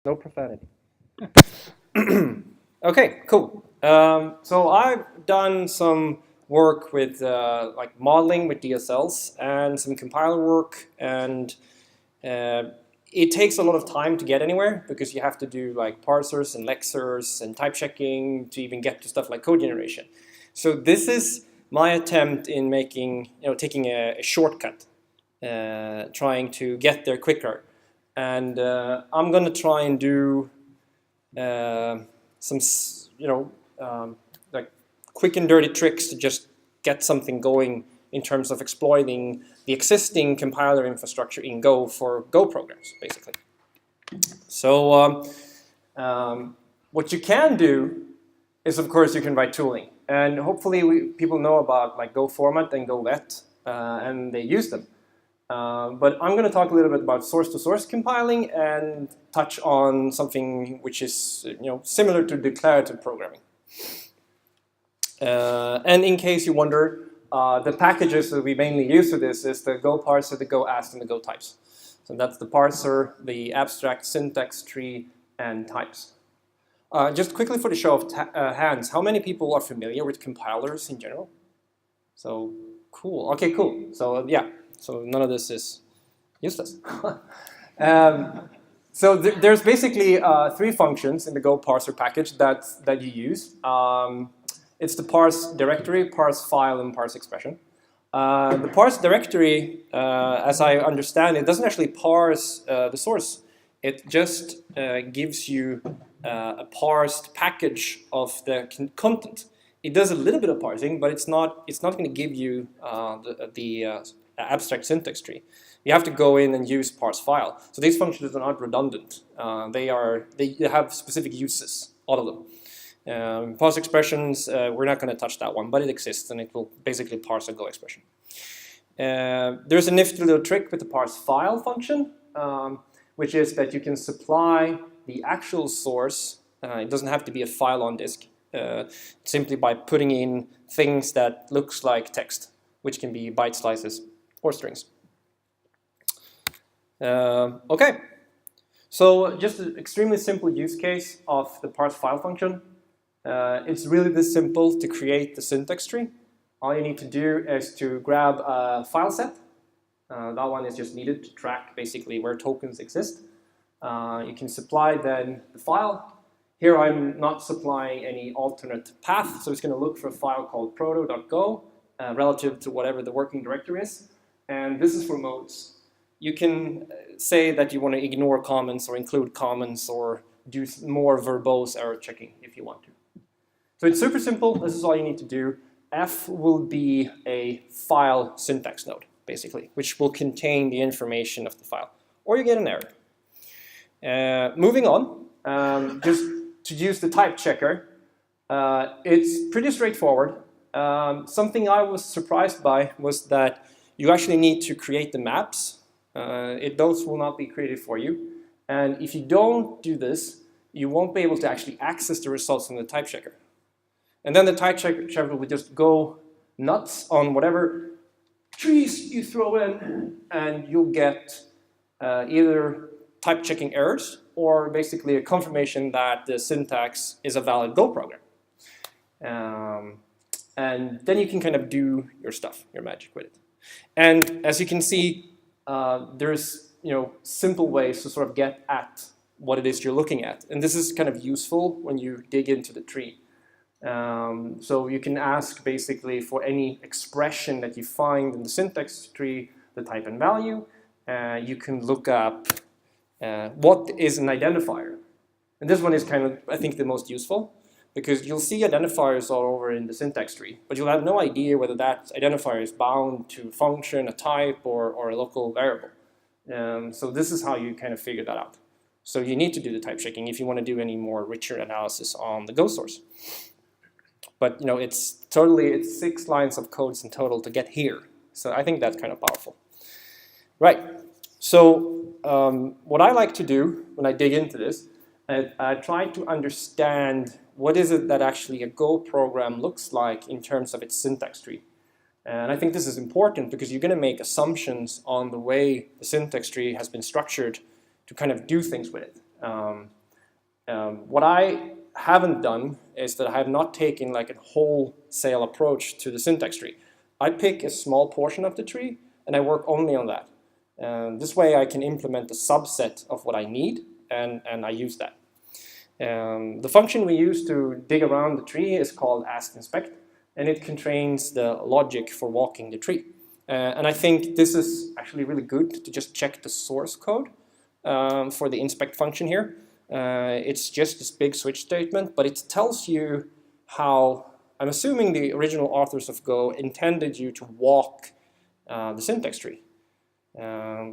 No profanity. Okay, cool. So I've done some work with like modeling with DSLs and some compiler work, and uh, it takes a lot of time to get anywhere because you have to do like parsers and lexers and type checking to even get to stuff like code generation. So this is my attempt in making, taking a shortcut, trying to get there quicker. And I'm going to try and do uh, some, like quick and dirty tricks to just get something going in terms of exploiting the existing compiler infrastructure in Go for Go programs, basically. So what you can do is, of course, you can write tooling. And hopefully people know about like Go format and Go let, and they use them. But I'm going to talk a little bit about source-to-source compiling and touch on something which is similar to declarative programming. And in case you wonder, the packages that we mainly use for this is the Go parser, the Go ast, and the Go types. So that's the parser, the abstract syntax tree, and types. Just quickly for the show of hands, how many people are familiar with compilers in general? So cool. Okay, cool. So yeah. So none of this is useless. So there's basically three functions in the Go parser package that you use. It's the parse directory, parse file, and parse expression. The parse directory, as I understand it, doesn't actually parse the source. It just gives you a parsed package of the content. It does a little bit of parsing, but it's not going to give you the abstract syntax tree. You have to go in and use parse file. So these functions are not redundant. They have specific uses, all of them. Parse expressions, we're not going to touch that one, but it exists and it will basically parse a Go expression. There's a nifty little trick with the parse file function, which is that you can supply the actual source. It doesn't have to be a file on disk, simply by putting in things that looks like text, which can be byte slices or strings. Okay, so just an extremely simple use case of the parse file function. It's really this simple to create the syntax tree. All you need to do is to grab a file set. That one is just needed to track basically where tokens exist. You can supply then the file. Here I'm not supplying any alternate path, so it's going to look for a file called proto.go relative to whatever the working directory is. And this is for modes. You can say that you want to ignore comments or include comments or do more verbose error checking if you want to. So it's super simple. This is all you need to do. F will be a file syntax node, basically, which will contain the information of the file. Or you get an error. Moving on, just to use the type checker, it's pretty straightforward. Something I was surprised by was that you actually need to create the maps. Those will not be created for you. And if you don't do this, you won't be able to actually access the results from the type checker. And then the type checker will just go nuts on whatever trees you throw in, and you'll get either type checking errors or basically a confirmation that the syntax is a valid Go program. And then you can kind of do your stuff, your magic with it. And as you can see, there's simple ways to sort of get at what it is you're looking at. And this is kind of useful when you dig into the tree. So you can ask basically for any expression that you find in the syntax tree, the type and value. You can look up what is an identifier. And this one is kind of, I think, the most useful, because you'll see identifiers all over in the syntax tree, but you'll have no idea whether that identifier is bound to a function, a type, or a local variable. So this is how you kind of figure that out. So you need to do the type checking if you want to do any more richer analysis on the Go source. But it's 6 lines of codes in total to get here. So I think that's kind of powerful. Right. So what I like to do when I dig into this, I try to understand what is it that actually a Go program looks like in terms of its syntax tree. And I think this is important because you're going to make assumptions on the way the syntax tree has been structured to kind of do things with it. What I haven't done is that I have not taken like a wholesale approach to the syntax tree. I pick a small portion of the tree and I work only on that. This way I can implement a subset of what I need and I use that. The function we use to dig around the tree is called astinspect, and it contains the logic for walking the tree. And I think this is actually really good to just check the source code for the inspect function here. It's just this big switch statement, but it tells you how, I'm assuming the original authors of Go intended you to walk the syntax tree.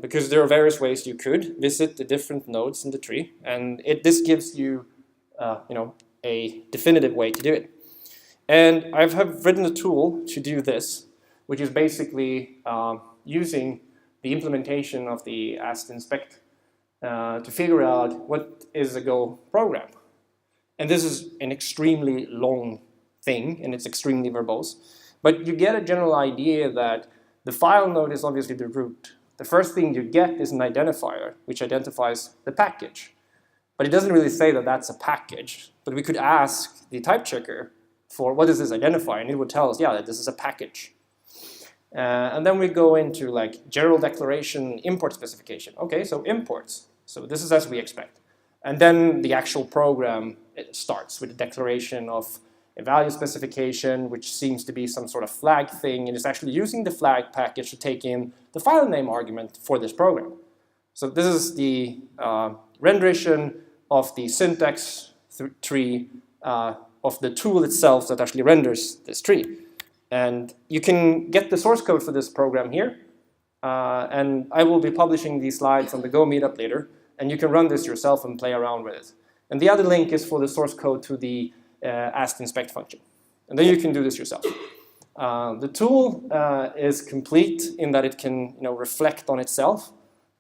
Because there are various ways you could visit the different nodes in the tree, and this gives you, a definitive way to do it. And I have written a tool to do this, which is basically using the implementation of the astinspect to figure out what is a Go program. And this is an extremely long thing, and it's extremely verbose. But you get a general idea that the file node is obviously the root. The first thing you get is an identifier, which identifies the package. But it doesn't really say that that's a package. But we could ask the type checker for what is this identifier, and it would tell us, yeah, that this is a package. And then we go into like general declaration, import specification. Okay, so imports. So this is as we expect. And then the actual program starts with a declaration of a value specification, which seems to be some sort of flag thing, and it's actually using the flag package to take in the file name argument for this program. So this is the rendition of the syntax tree of the tool itself that actually renders this tree. And you can get the source code for this program here. And I will be publishing these slides on the Go meetup later. And you can run this yourself and play around with it. And the other link is for the source code to the astinspect function. And then you can do this yourself. The tool is complete in that it can reflect on itself.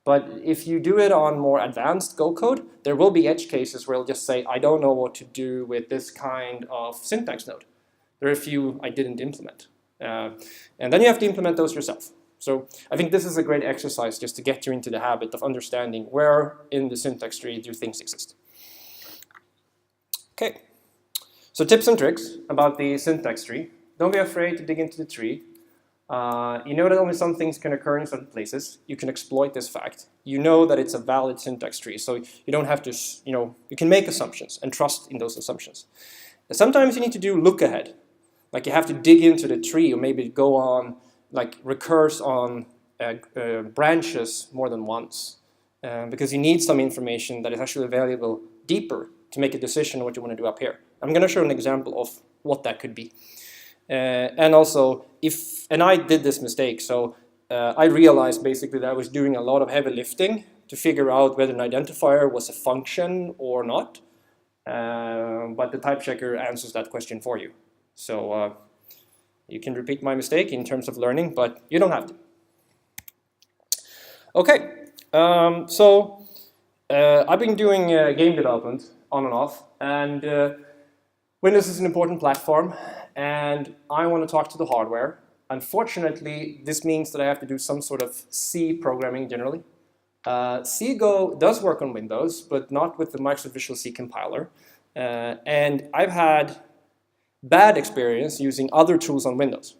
But if you do it on more advanced Go code, there will be edge cases where it'll just say, I don't know what to do with this kind of syntax node. There are a few I didn't implement. And then you have to implement those yourself. So I think this is a great exercise just to get you into the habit of understanding where in the syntax tree do things exist. Okay, so tips and tricks about the syntax tree. Don't be afraid to dig into the tree. You know that only some things can occur in certain places. You can exploit this fact. You know that it's a valid syntax tree, so you don't have to, you can make assumptions and trust in those assumptions. Sometimes you need to do look ahead. Like you have to dig into the tree or maybe go on, like recurse on branches more than once. Because you need some information that is actually valuable deeper to make a decision on what you want to do up here. I'm going to show an example of what that could be. And also, and I did this mistake, so I realized basically that I was doing a lot of heavy lifting to figure out whether an identifier was a function or not. But the type checker answers that question for you. So you can repeat my mistake in terms of learning, but you don't have to. Okay, so I've been doing game development on and off, and Windows is an important platform, and I want to talk to the hardware. Unfortunately, this means that I have to do some sort of C programming generally. CGO does work on Windows, but not with the Microsoft Visual C compiler. And I've had bad experience using other tools on Windows.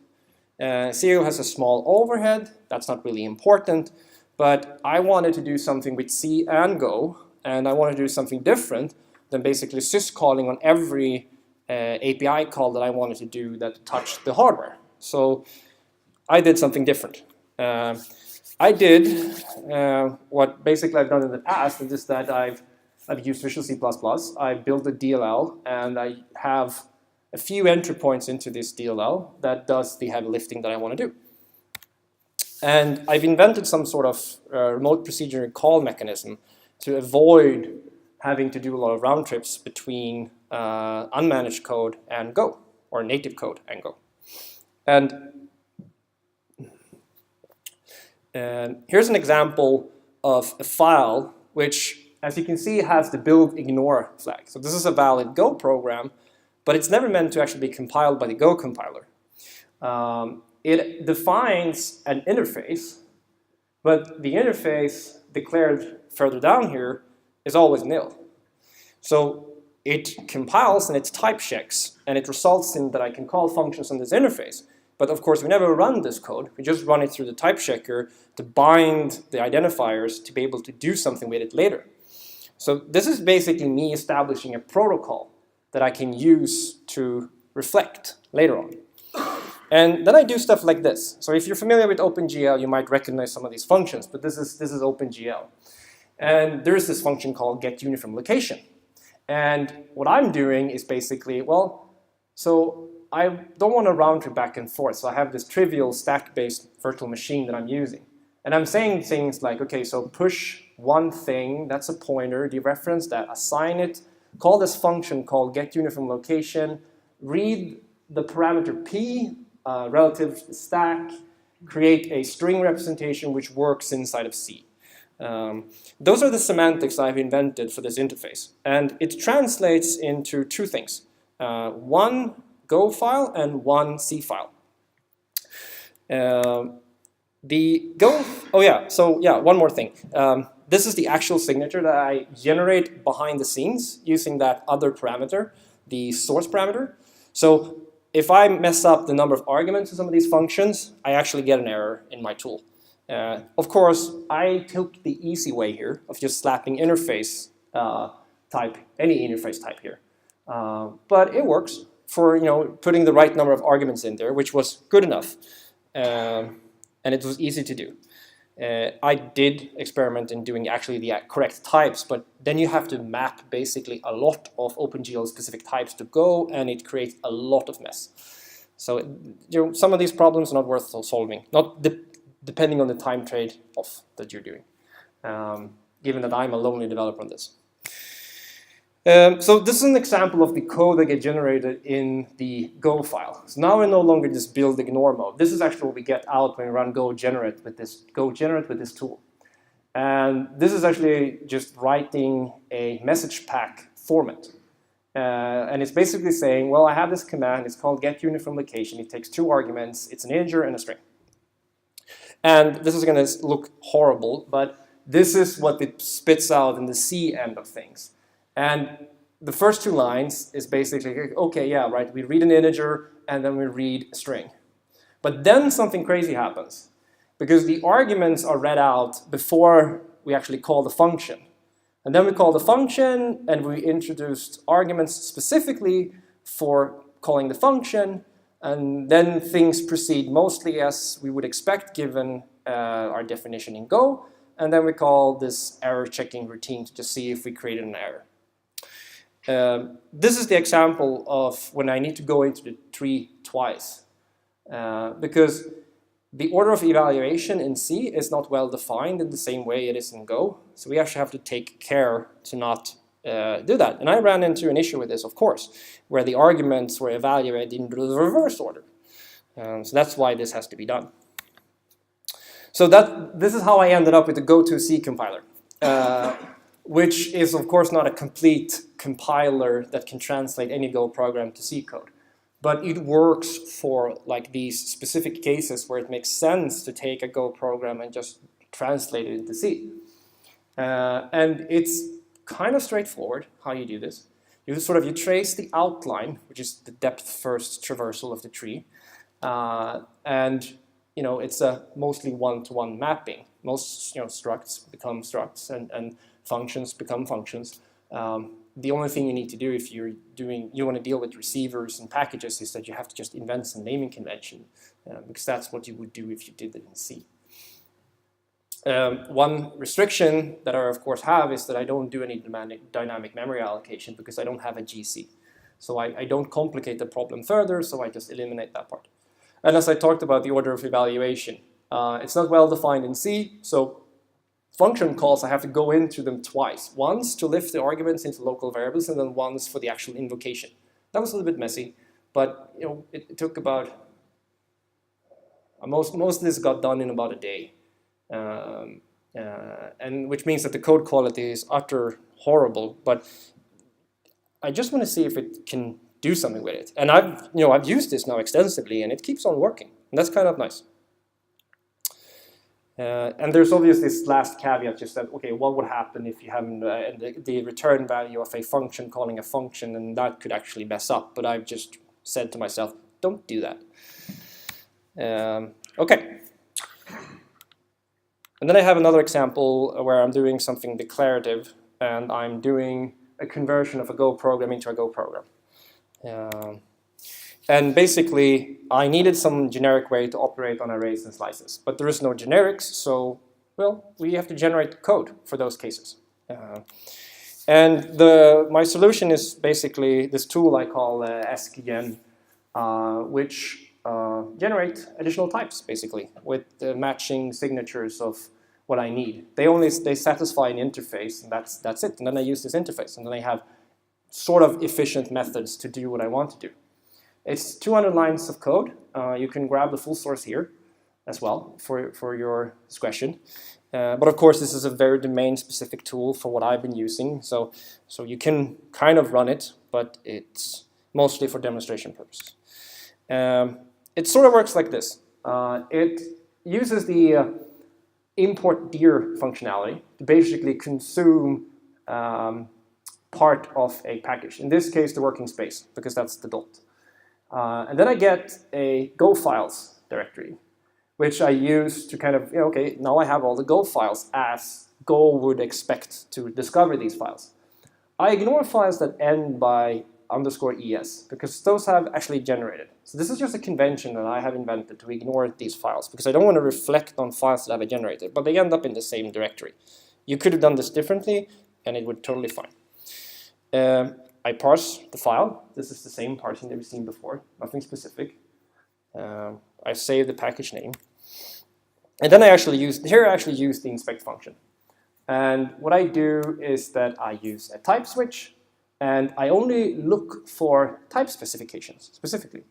CGO has a small overhead, that's not really important, but I wanted to do something with C and Go, and I wanted to do something different than basically syscalling on every API call that I wanted to do that touched the hardware. So I did something different. I did what basically I've done in the past, and is that I've used Visual C++. I built a DLL, and I have a few entry points into this DLL that does the heavy lifting that I want to do. And I've invented some sort of remote procedure call mechanism to avoid having to do a lot of round trips between unmanaged code and Go, or native code and Go. And here's an example of a file which, as you can see, has the build ignore flag. So this is a valid Go program, but it's never meant to actually be compiled by the Go compiler. It defines an interface, but the interface declared further down here is always nil. So it compiles and it type checks, and it results in that I can call functions on this interface. But of course, we never run this code. We just run it through the type checker to bind the identifiers to be able to do something with it later. So this is basically me establishing a protocol that I can use to reflect later on. And then I do stuff like this. So if you're familiar with OpenGL, you might recognize some of these functions, but this is OpenGL. And there's this function called getUniformLocation. And what I'm doing is basically, well, so I don't want to round trip back and forth. So I have this trivial stack-based virtual machine that I'm using. And I'm saying things like, okay, so push one thing, that's a pointer, dereference that, assign it, call this function called getUniformLocation, read the parameter p relative to the stack, create a string representation which works inside of C. Those are the semantics I've invented for this interface. And it translates into two things. One Go file and one C file. One more thing. This is the actual signature that I generate behind the scenes using that other parameter, the source parameter. So if I mess up the number of arguments in some of these functions, I actually get an error in my tool. Of course, I took the easy way here of just slapping interface type, any interface type here. But it works for putting the right number of arguments in there, which was good enough. And it was easy to do. I did experiment in doing actually the correct types, but then you have to map basically a lot of OpenGL specific types to Go, and it creates a lot of mess. So some of these problems are not worth solving, depending on the time trade-off that you're doing, given that I'm a lonely developer on this. So this is an example of the code that gets generated in the Go file. So now we no longer just build ignore mode. This is actually what we get out when we run Go generate with this tool. And this is actually just writing a message pack format. And it's basically saying, well, I have this command. It's called getUniformLocation. It takes two arguments. It's an integer and a string. And this is going to look horrible, but this is what it spits out in the C end of things. And the first two lines is basically, okay, yeah, right, we read an integer and then we read a string. But then something crazy happens, because the arguments are read out before we actually call the function. And then we call the function, and we introduced arguments specifically for calling the function, and then things proceed mostly as we would expect given our definition in Go, and then we call this error checking routine to just see if we created an error. This is the example of when I need to go into the tree twice, because the order of evaluation in C is not well defined in the same way it is in Go, so we actually have to take care to not do that. And I ran into an issue with this, of course, where the arguments were evaluated in the reverse order. So that's why this has to be done. So this is how I ended up with the Go2C compiler. Which is, of course, not a complete compiler that can translate any Go program to C code. But it works for like these specific cases where it makes sense to take a Go program and just translate it into C. And it's kind of straightforward how you do this. You trace the outline, which is the depth first traversal of the tree. And it's a mostly one-to-one mapping. Most structs become structs and functions become functions. The only thing you need to do if you want to deal with receivers and packages is that you have to just invent some naming convention, because that's what you would do if you did it in C. One restriction that I of course have is that I don't do any dynamic memory allocation because I don't have a GC. So I don't complicate the problem further, so I just eliminate that part. And as I talked about the order of evaluation, it's not well defined in C, so function calls, I have to go into them twice. Once to lift the arguments into local variables, and then once for the actual invocation. That was a little bit messy, but it took about, most of this got done in about a day. And which means that the code quality is utter horrible, but I just want to see if it can do something with it. And I've used this now extensively, and it keeps on working. And that's kind of nice. And there's obviously this last caveat, just that, okay, what would happen if you have the return value of a function calling a function, and that could actually mess up. But I've just said to myself, don't do that. Okay. And then I have another example where I'm doing something declarative, and I'm doing a conversion of a Go program into a Go program. And basically, I needed some generic way to operate on arrays and slices, but there is no generics, so, well, we have to generate code for those cases. And my solution is basically this tool I call ESCGen, which generate additional types, basically, with the matching signatures of what I need. They satisfy an interface, and that's it. And then I use this interface, and then I have sort of efficient methods to do what I want to do. It's 200 lines of code. You can grab the full source here as well for your discretion. But of course, this is a very domain-specific tool for what I've been using. So you can kind of run it, but it's mostly for demonstration purposes. It sort of works like this. It uses the import dir functionality to basically consume part of a package. In this case, the working space, because that's the dot. And then I get a Go files directory, which I use to kind of, okay, now I have all the Go files as Go would expect to discover these files. I ignore files that end by _es, because those have actually generated. So this is just a convention that I have invented to ignore these files, because I don't want to reflect on files that have generated, but they end up in the same directory. You could have done this differently, and it would totally fine. I parse the file. This is the same parsing that we've seen before, nothing specific. I save the package name. And then I actually use the inspect function. And what I do is that I use a type switch, and I only look for type specifications specifically.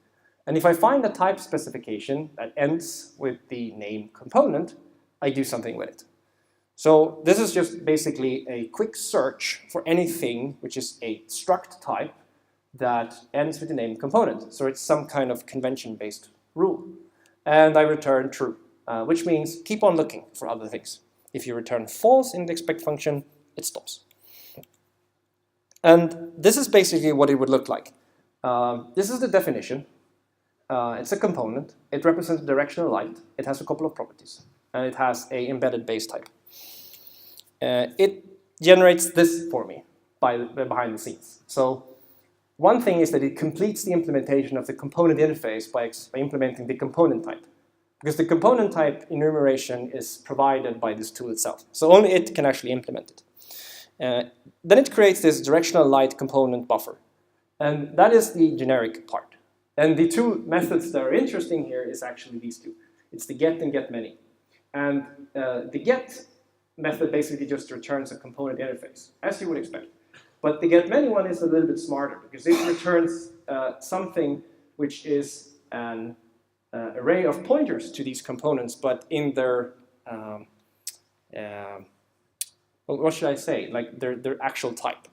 And if I find a type specification that ends with the name component, I do something with it. So this is just basically a quick search for anything which is a struct type that ends with the name component. So it's some kind of convention-based rule. And I return true, which means keep on looking for other things. If you return false in the expect function, it stops. And this is basically what it would look like. This is the definition. It's a component. It represents directional light. It has a couple of properties. And it has an embedded base type. It generates this for me behind the scenes. So one thing is that it completes the implementation of the component interface by implementing the component type. Because the component type enumeration is provided by this tool itself. So only it can actually implement it. Then it creates this directional light component buffer. And that is the generic part. And the two methods that are interesting here is actually these two. It's the get and get many. And the get method basically just returns a component interface, as you would expect. But the get many one is a little bit smarter, because it returns something which is an array of pointers to these components, but in their, what should I say, like their actual type.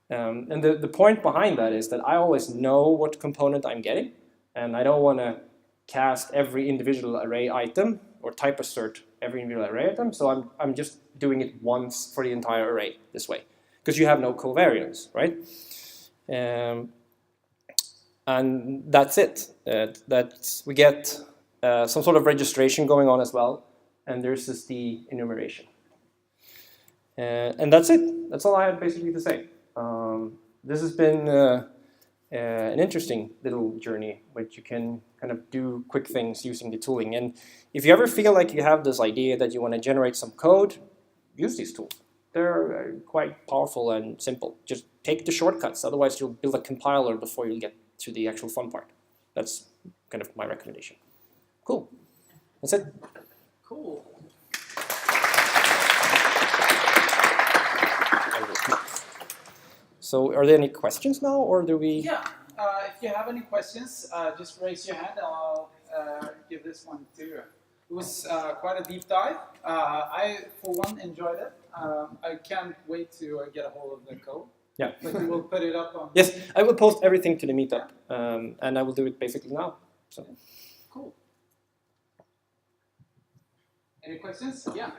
And the point behind that is that I always know what component I'm getting, and I don't want to cast every individual array item or type assert every individual array item, so I'm just doing it once for the entire array this way, because you have no covariance, right? And that's it. We get some sort of registration going on as well, and there's just the enumeration. And that's it. That's all I have basically to say. This has been an interesting little journey, which you can kind of do quick things using the tooling. And if you ever feel like you have this idea that you want to generate some code, use these tools. They're quite powerful and simple. Just take the shortcuts, otherwise you'll build a compiler before you get to the actual fun part. That's kind of my recommendation. Cool. That's it. Cool. So are there any questions now, or do we? Yeah, if you have any questions, just raise your hand and I'll give this one to you. It was quite a deep dive. I, for one, enjoyed it. I can't wait to get a hold of the code. Yeah. But you will put it up on... Yes, I will post everything to the meetup, and I will do it basically now. So. Cool. Any questions? Yeah.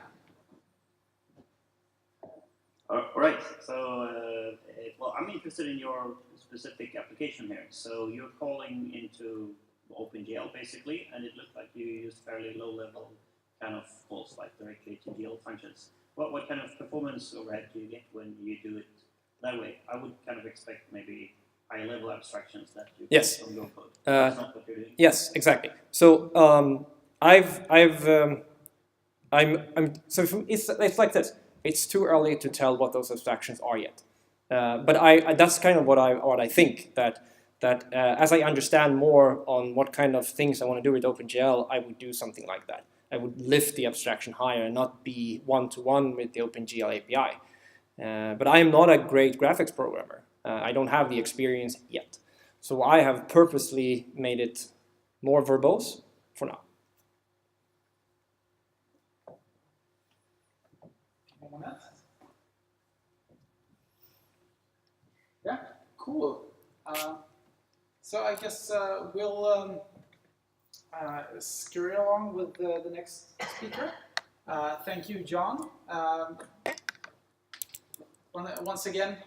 All right. So, well, I'm interested in your specific application here. So you're calling into OpenGL basically, and it looked like you used fairly low-level kind of calls, like directly to GL functions. What kind of performance overhead do you get when you do it that way? I would kind of expect maybe high-level abstractions that you Yes. get from your code. That's not what you're doing. Yes, exactly. So it's like this. It's too early to tell what those abstractions are yet. But that's kind of what I think that as I understand more on what kind of things I want to do with OpenGL, I would do something like that. I would lift the abstraction higher and not be one-to-one with the OpenGL API. But I am not a great graphics programmer. I don't have the experience yet. So I have purposely made it more verbose for now. Anyone else? Yeah, cool. So I guess we'll scurry along with the next speaker. Thank you, John. Once again,